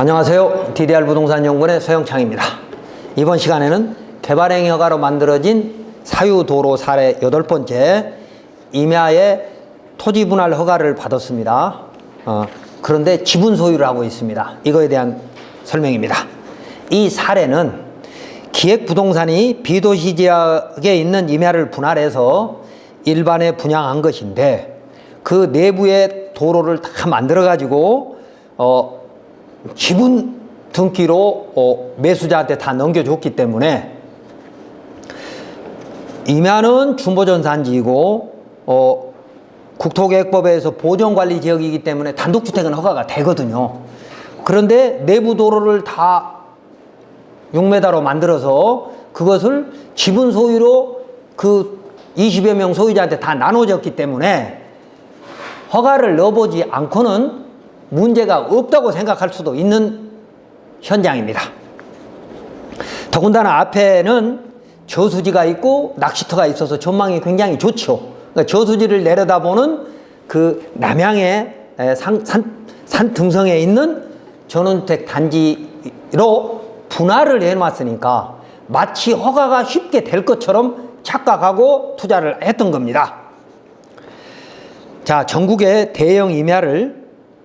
안녕하세요. DDR 부동산 연구원의 서영창입니다. 이번 시간에는 개발행위 허가로 만들어진 사유도로 사례 8번째, 임야의 토지 분할 허가를 받았습니다. 그런데 지분 소유를 하고 있습니다. 이거에 대한 설명입니다. 이 사례는 기획부동산이 비도시 지역에 있는 임야를 분할해서 일반에 분양한 것인데, 그 내부에 도로를 다 만들어 가지고 지분 등기로 매수자한테 다 넘겨줬기 때문에 임야는 준보전산지이고 국토계획법에서 보존관리지역이기 때문에 단독주택은 허가가 되거든요. 그런데 내부 도로를 다 6m로 만들어서 그것을 지분 소유로 그 20여 명 소유자한테 다 나눠졌기 때문에 허가를 넣어보지 않고는 문제가 없다고 생각할 수도 있는 현장입니다. 더군다나 앞에는 저수지가 있고 낚시터가 있어서 전망이 굉장히 좋죠. 그러니까 저수지를 내려다보는 그 남양의 산 등성에 있는 전원주택 단지로 분할을 해놨으니까 마치 허가가 쉽게 될 것처럼 착각하고 투자를 했던 겁니다. 자, 전국의 대형 임야를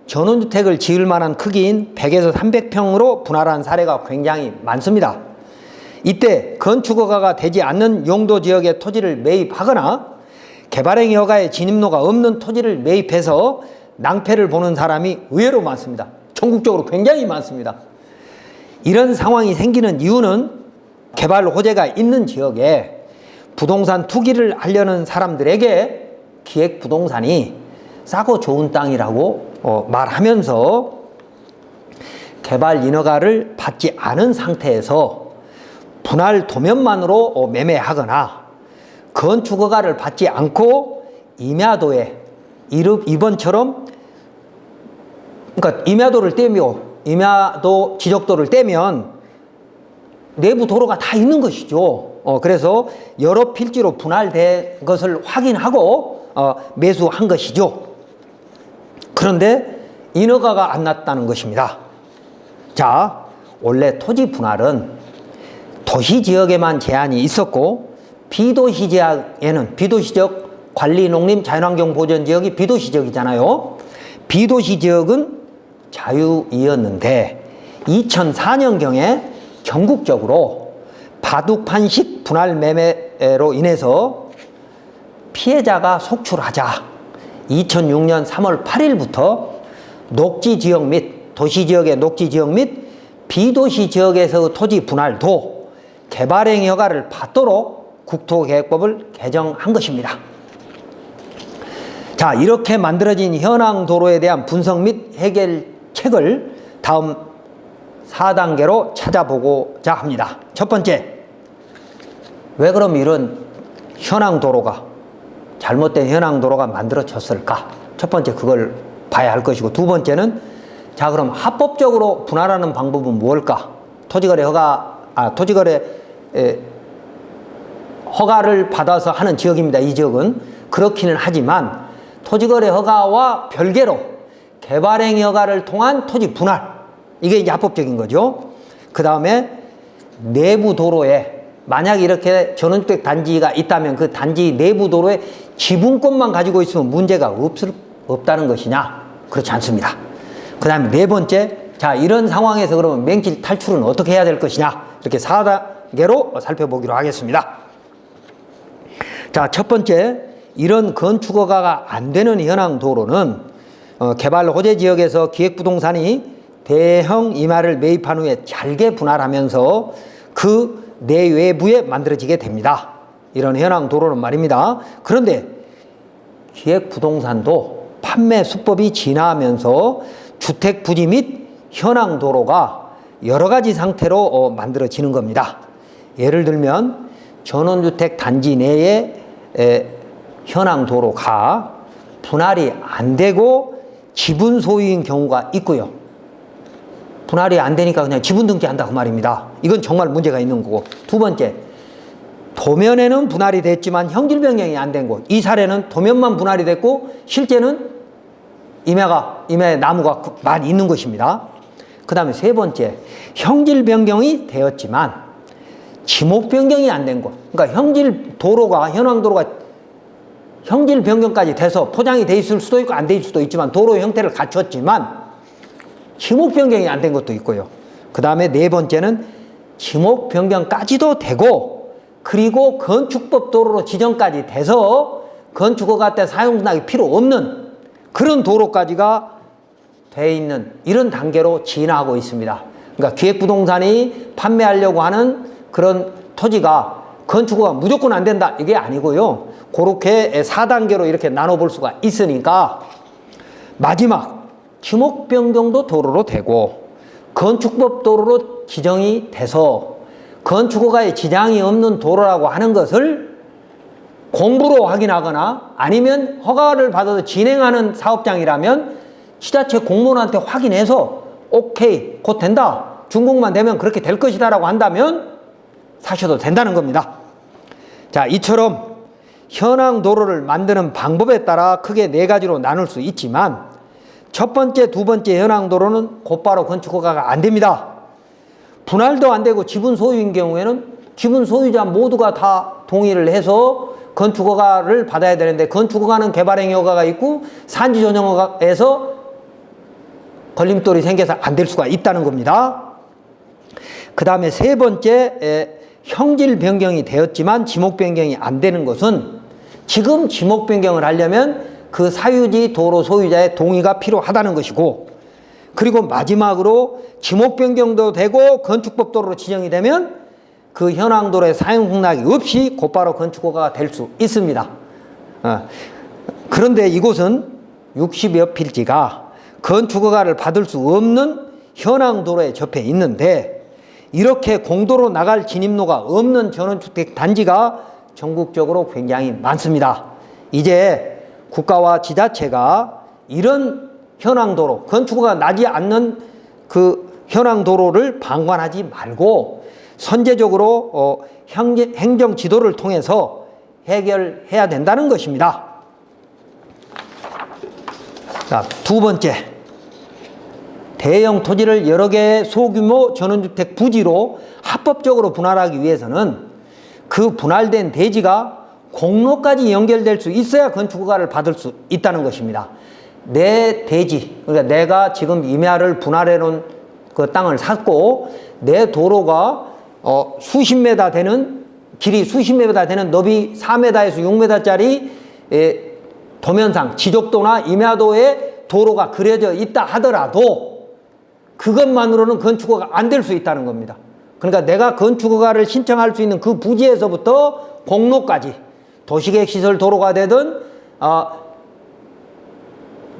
전원주택을 지을 만한 크기인 100에서 300평으로 분할한 사례가 굉장히 많습니다. 이때 건축허가가 되지 않는 용도 지역의 토지를 매입하거나 개발행위 허가의 진입로가 없는 토지를 매입해서 낭패를 보는 사람이 의외로 많습니다. 전국적으로 굉장히 많습니다. 이런 상황이 생기는 이유는 개발 호재가 있는 지역에 부동산 투기를 하려는 사람들에게 기획부동산이 싸고 좋은 땅이라고 말하면서 개발 인허가를 받지 않은 상태에서 분할 도면만으로 매매하거나 건축허가를 받지 않고 임야도에 이번처럼, 그러니까 임야도를 떼며 임야도 지적도를 떼면 내부 도로가 다 있는 것이죠. 그래서 여러 필지로 분할된 것을 확인하고 매수한 것이죠. 그런데 인허가가 안 났다는 것입니다. 자, 원래 토지 분할은 도시지역에만 제한이 있었고, 비도시지역에는, 비도시지역 관리농림 자연환경보전지역이 비도시지역이잖아요. 비도시지역은 자유이었는데 2004년경에 전국적으로 바둑판식 분할 매매로 인해서 피해자가 속출하자 2006년 3월 8일부터 녹지지역 및 도시지역의 녹지지역 및 비도시지역에서 토지 분할도 개발행위 허가를 받도록 국토계획법을 개정한 것입니다. 자, 이렇게 만들어진 현황 도로에 대한 분석 및 해결책을 다음 4단계로 찾아보고자 합니다. 첫 번째, 왜 그럼 이런 현황 도로가, 잘못된 현황 도로가 만들어졌을까? 첫 번째, 그걸 봐야 할 것이고, 두 번째는, 자, 그럼 합법적으로 분할하는 방법은 무엇일까? 토지거래 허가를 받아서 하는 지역입니다. 이 지역은. 그렇기는 하지만 토지거래 허가와 별개로 개발행위 허가를 통한 토지 분할, 이게 이제 합법적인 거죠. 그 다음에 내부 도로에, 만약 이렇게 전원주택 단지가 있다면 그 단지 내부 도로에 지분권만 가지고 있으면 문제가 없다는 것이냐? 그렇지 않습니다. 그 다음에 네 번째, 자, 이런 상황에서 그러면 맹길 탈출은 어떻게 해야 될 것이냐? 이렇게 4단계로 살펴보기로 하겠습니다. 자, 첫 번째, 이런 건축허가가 안 되는 현황 도로는 개발 호재 지역에서 기획부동산이 대형 임야를 매입한 후에 잘게 분할하면서 그 내외부에 만들어지게 됩니다. 이런 현황 도로는 말입니다. 그런데 기획부동산도 판매 수법이 진화하면서 주택 부지 및 현황 도로가 여러 가지 상태로 만들어지는 겁니다. 예를 들면 전원주택 단지 내에 현황 도로가 분할이 안 되고 지분 소유인 경우가 있고요. 분할이 안 되니까 그냥 지분 등기한다, 그 말입니다. 이건 정말 문제가 있는 거고. 두 번째, 도면에는 분할이 됐지만 형질 변경이 안 된 곳. 이 사례는 도면만 분할이 됐고 실제는 임야에 나무가 많이 있는 것입니다. 그 다음에 세 번째, 형질 변경이 되었지만 지목 변경이 안 된 곳. 그러니까 현황도로가 형질 변경까지 돼서 포장이 돼 있을 수도 있고 안 돼 있을 수도 있지만 도로 형태를 갖췄지만 지목 변경이 안 된 것도 있고요. 그 다음에 네 번째는 지목 변경까지도 되고 그리고 건축법 도로로 지정까지 돼서 건축허가 때 사용락이 필요 없는 그런 도로까지가 돼 있는 이런 단계로 진화하고 있습니다. 그러니까 기획부동산이 판매하려고 하는 그런 토지가 건축허가 무조건 안 된다 이게 아니고요. 그렇게 4단계로 이렇게 나눠볼 수가 있으니까 마지막 지목 변경도 도로로 되고 건축법 도로로 지정이 돼서 건축허가에 지장이 없는 도로라고 하는 것을 공부로 확인하거나 아니면 허가를 받아서 진행하는 사업장이라면 지자체 공무원한테 확인해서 오케이 곧 된다 준공만 되면 그렇게 될 것이다 라고 한다면 사셔도 된다는 겁니다. 자, 이처럼 현황 도로를 만드는 방법에 따라 크게 네 가지로 나눌 수 있지만 첫 번째, 두 번째 현황 도로는 곧바로 건축허가가 안 됩니다. 분할도 안 되고 지분 소유인 경우에는 지분 소유자 모두가 다 동의를 해서 건축허가를 받아야 되는데 건축허가는 개발행위 허가가 있고 산지조정허가에서 걸림돌이 생겨서 안 될 수가 있다는 겁니다. 그 다음에 세 번째, 형질 변경이 되었지만 지목 변경이 안 되는 것은 지금 지목 변경을 하려면 그 사유지 도로 소유자의 동의가 필요하다는 것이고 그리고 마지막으로 지목 변경도 되고 건축법 도로로 지정이 되면 그 현황 도로의 사용 승낙이 없이 곧바로 건축허가가 될 수 있습니다. 그런데 이곳은 60여 필지가 건축허가를 받을 수 없는 현황 도로에 접해 있는데 이렇게 공도로 나갈 진입로가 없는 전원주택 단지가 전국적으로 굉장히 많습니다. 이제 국가와 지자체가 이런 현황도로, 건축허가 나지 않는 그 현황도로를 방관하지 말고 선제적으로 행정지도를 통해서 해결해야 된다는 것입니다. 자, 두 번째, 대형 토지를 여러 개의 소규모 전원주택 부지로 합법적으로 분할하기 위해서는 그 분할된 대지가 공로까지 연결될 수 있어야 건축허가를 받을 수 있다는 것입니다. 내 대지, 그러니까 내가 지금 임야를 분할해 놓은 그 땅을 샀고 내 도로가 수십 메다 되는 길이 수십 메다 되는 너비 4m에서 6m짜리 도면상 지적도나 임야도에 도로가 그려져 있다 하더라도 그것만으로는 건축허가 안 될 수 있다는 겁니다. 그러니까 내가 건축허가를 신청할 수 있는 그 부지에서부터 공로까지 도시계획시설 도로가 되든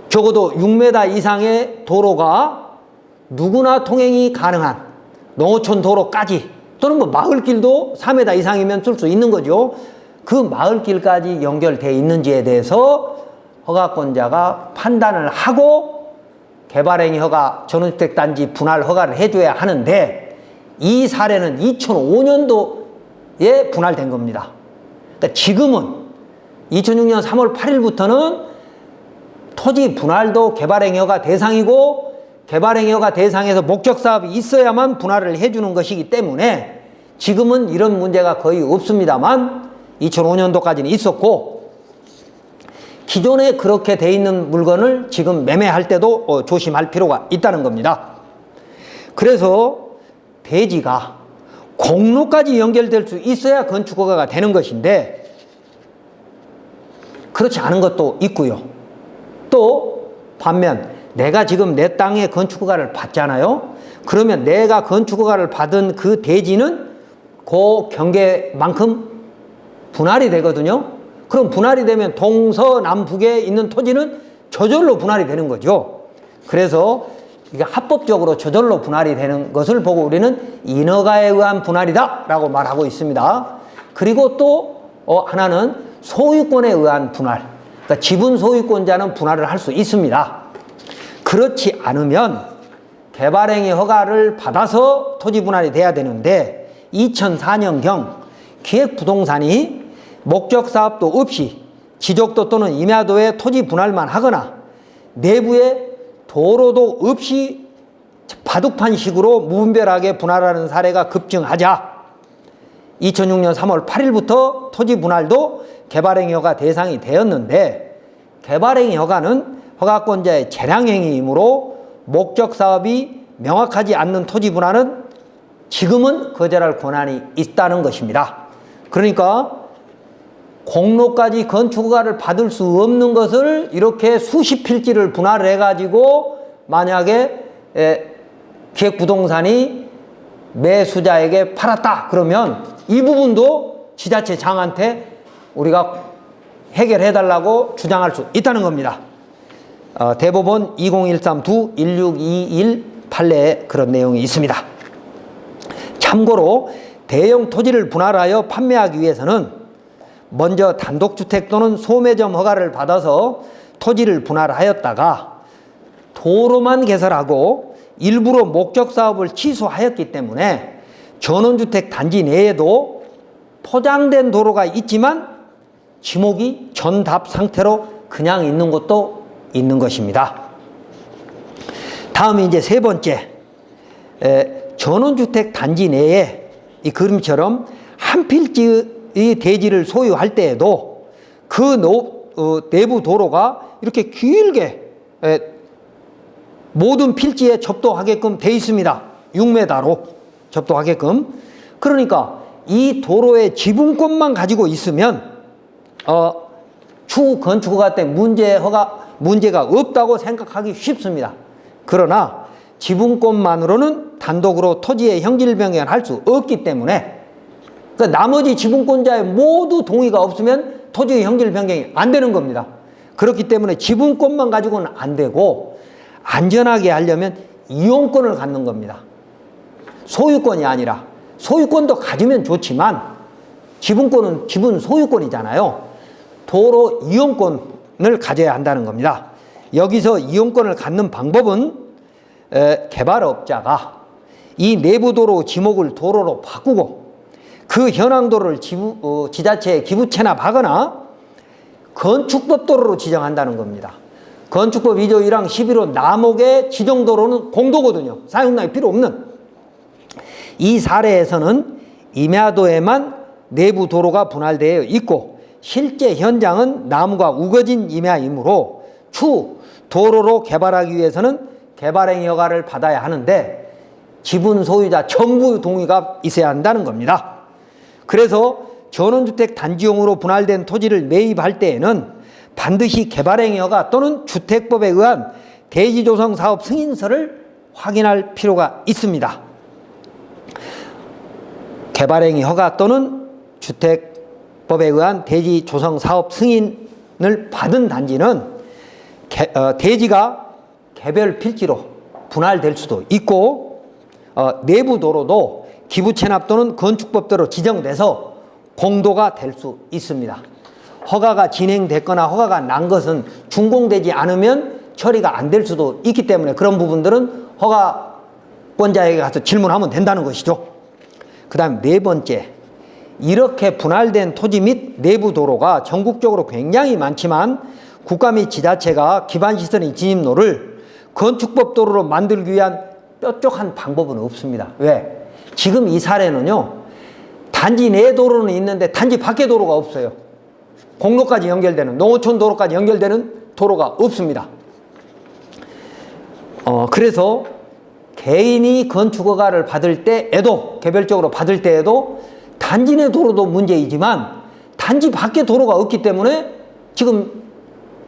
적어도 6m 이상의 도로가 누구나 통행이 가능한 농어촌 도로까지 또는 뭐 마을길도 4m 이상이면 쓸 수 있는 거죠. 그 마을길까지 연결되어 있는지에 대해서 허가권자가 판단을 하고 개발행위 허가, 전원주택 단지 분할 허가를 해줘야 하는데 이 사례는 2005년도에 분할된 겁니다. 그러니까 지금은 2006년 3월 8일부터는 토지 분할도 개발행위 허가 대상이고 개발행위 허가 대상에서 목적사업이 있어야만 분할을 해주는 것이기 때문에 지금은 이런 문제가 거의 없습니다만 2005년도까지는 있었고 기존에 그렇게 돼 있는 물건을 지금 매매할 때도 조심할 필요가 있다는 겁니다. 그래서 대지가 공로까지 연결될 수 있어야 건축허가가 되는 것인데 그렇지 않은 것도 있고요. 또 반면 내가 지금 내 땅에 건축허가를 받잖아요. 그러면 내가 건축허가를 받은 그 대지는 그 경계만큼 분할이 되거든요. 그럼 분할이 되면 동서남북에 있는 토지는 저절로 분할이 되는 거죠. 그래서 이게 합법적으로 저절로 분할이 되는 것을 보고 우리는 인허가에 의한 분할이다 라고 말하고 있습니다. 그리고 또 하나는 소유권에 의한 분할, 그러니까 지분 소유권자는 분할을 할 수 있습니다. 그렇지 않으면 개발행위 허가를 받아서 토지 분할이 돼야 되는데 2004년경 기획부동산이 목적사업도 없이 지적도 또는 임야도에 토지 분할만 하거나 내부에 도로도 없이 바둑판식으로 무분별하게 분할하는 사례가 급증하자 2006년 3월 8일부터 토지 분할도 개발행위 허가 대상이 되었는데, 개발행위 허가는 허가권자의 재량행위이므로 목적 사업이 명확하지 않는 토지 분할은 지금은 거절할 권한이 있다는 것입니다. 그러니까 공로까지 건축허가를 받을 수 없는 것을 이렇게 수십 필지를 분할을 해가지고 만약에 기획부동산이 매수자에게 팔았다 그러면 이 부분도 지자체장한테 우리가 해결해달라고 주장할 수 있다는 겁니다. 대법원 2013-1621 판례에 그런 내용이 있습니다. 참고로 대형 토지를 분할하여 판매하기 위해서는 먼저 단독주택 또는 소매점 허가를 받아서 토지를 분할하였다가 도로만 개설하고 일부러 목적사업을 취소하였기 때문에 전원주택 단지 내에도 포장된 도로가 있지만 지목이 전답 상태로 그냥 있는 곳도 있는 것입니다. 다음에 이제 세 번째, 전원주택 단지 내에 이 그림처럼 한 필지의 대지를 소유할 때에도 그 내부 도로가 이렇게 길게 모든 필지에 접도하게끔 돼 있습니다. 6m로 접도하게끔. 그러니까 이 도로의 지분권만 가지고 있으면 추후 건축허가 때 문제가 없다고 생각하기 쉽습니다. 그러나 지분권만으로는 단독으로 토지의 형질 변경을 할 수 없기 때문에 그 나머지 지분권자의 모두 동의가 없으면 토지의 형질 변경이 안 되는 겁니다. 그렇기 때문에 지분권만 가지고는 안 되고 안전하게 하려면 이용권을 갖는 겁니다. 소유권이 아니라, 소유권도 가지면 좋지만 지분권은 지분 소유권이잖아요. 도로 이용권을 가져야 한다는 겁니다. 여기서 이용권을 갖는 방법은 개발업자가 이 내부도로 지목을 도로로 바꾸고 그 현황도를 지자체에 기부 체납하거나 건축법 도로로 지정한다는 겁니다. 건축법 2조 1항 11호 남목의 지정도로는 공도거든요. 사용량이 필요 없는. 이 사례에서는 임야도에만 내부 도로가 분할되어 있고 실제 현장은 나무가 우거진 임야이므로 추후 도로로 개발하기 위해서는 개발행위 허가를 받아야 하는데 지분 소유자 전부 동의가 있어야 한다는 겁니다. 그래서 전원주택 단지용으로 분할된 토지를 매입할 때에는 반드시 개발행위 허가 또는 주택법에 의한 대지조성사업 승인서를 확인할 필요가 있습니다. 개발행위 허가 또는 주택법에 의한 대지조성사업 승인을 받은 단지는 대지가 개별 필지로 분할될 수도 있고 내부 도로도 기부 체납 또는 건축법대로 지정돼서 공도가 될 수 있습니다. 허가가 진행됐거나 허가가 난 것은 준공되지 않으면 처리가 안 될 수도 있기 때문에 그런 부분들은 허가권자에게 가서 질문하면 된다는 것이죠. 그 다음 네 번째, 이렇게 분할된 토지 및 내부 도로가 전국적으로 굉장히 많지만 국가 및 지자체가 기반시설인 진입로를 건축법 도로로 만들기 위한 뾰족한 방법은 없습니다. 왜? 지금 이 사례는요, 단지 내 도로는 있는데 단지 밖에 도로가 없어요. 공로까지 연결되는, 농어촌 도로까지 연결되는 도로가 없습니다. 그래서 개인이 건축허가를 받을 때에도, 개별적으로 받을 때에도 단지 내 도로도 문제이지만 단지 밖에 도로가 없기 때문에 지금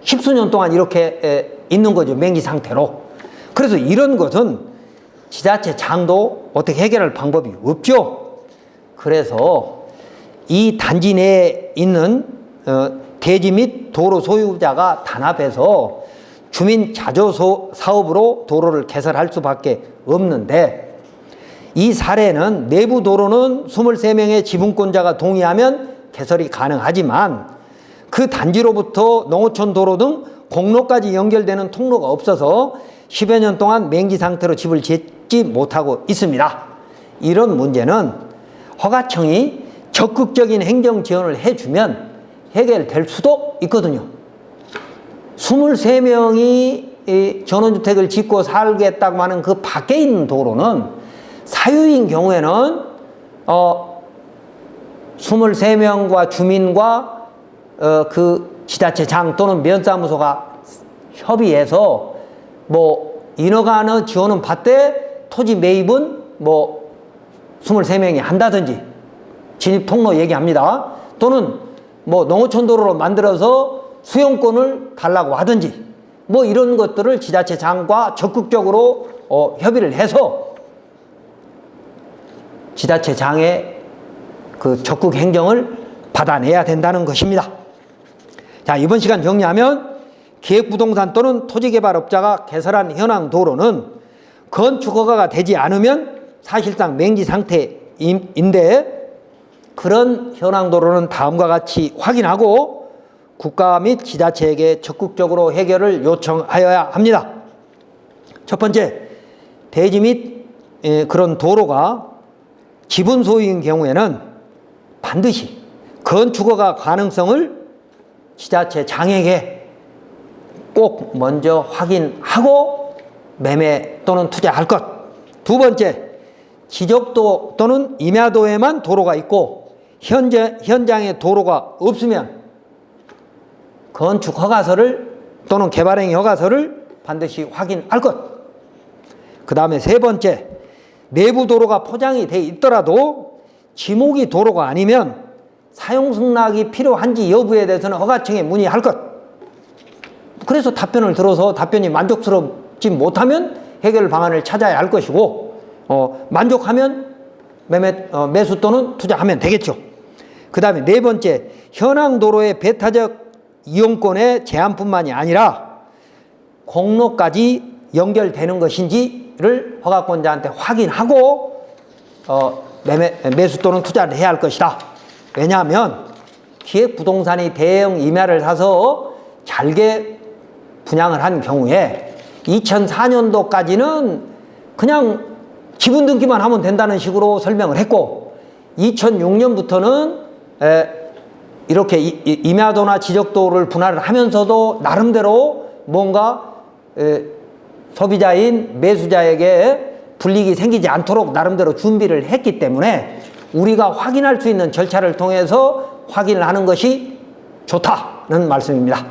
십수년 동안 이렇게 있는 거죠. 맹지 상태로. 그래서 이런 것은 지자체장도 어떻게 해결할 방법이 없죠. 그래서 이 단지 내에 있는 대지 및 도로 소유자가 단합해서 주민 자조 사업으로 도로를 개설할 수밖에 없는데, 이 사례는 내부 도로는 23명의 지분권자가 동의하면 개설이 가능하지만 그 단지로부터 농어촌 도로 등 공로까지 연결되는 통로가 없어서 10여 년 동안 맹지 상태로 집을 짓지 못하고 있습니다. 이런 문제는 허가청이 적극적인 행정 지원을 해주면 해결될 수도 있거든요. 23명이 이 전원주택을 짓고 살겠다고 하는 그 밖에 있는 도로는 사유인 경우에는 23명과 주민과 그 지자체장 또는 면사무소가 협의해서 뭐 인허가 하는 지원은 받되 토지 매입은 뭐 23명이 한다든지 진입 통로 얘기합니다. 또는 뭐 농어촌 도로로 만들어서 수용권을 달라고 하든지 뭐 이런 것들을 지자체장과 적극적으로 협의를 해서 지자체장의 그 적극 행정을 받아내야 된다는 것입니다. 자, 이번 시간 정리하면 기획부동산 또는 토지개발업자가 개설한 현황 도로는 건축허가가 되지 않으면 사실상 맹지 상태인데 그런 현황 도로는 다음과 같이 확인하고 국가 및 지자체에게 적극적으로 해결을 요청하여야 합니다. 첫 번째, 대지 및 그런 도로가 지분 소유인 경우에는 반드시 건축허가 가능성을 지자체장에게 꼭 먼저 확인하고 매매 또는 투자할 것. 두 번째, 지적도 또는 임야도에만 도로가 있고 현장에 도로가 없으면 건축 허가서를 또는 개발행위 허가서를 반드시 확인할 것. 그 다음에 세 번째, 내부 도로가 포장이 돼 있더라도 지목이 도로가 아니면 사용 승낙이 필요한지 여부에 대해서는 허가청에 문의할 것. 그래서 답변을 들어서 답변이 만족스럽지 못하면 해결 방안을 찾아야 할 것이고 만족하면 매수 또는 투자하면 되겠죠. 그 다음에 네 번째, 현황 도로의 배타적 이용권의 제한뿐만이 아니라 공로까지 연결되는 것인지를 허가권자한테 확인하고 매수 또는 투자를 해야 할 것이다. 왜냐하면 기획부동산이 대형 임야를 사서 잘게 분양을 한 경우에 2004년도까지는 그냥 지분 등기만 하면 된다는 식으로 설명을 했고 2006년부터는 이렇게 임야도나 지적도를 분할을 하면서도 나름대로 뭔가 소비자인 매수자에게 불이익이 생기지 않도록 나름대로 준비를 했기 때문에 우리가 확인할 수 있는 절차를 통해서 확인을 하는 것이 좋다는 말씀입니다.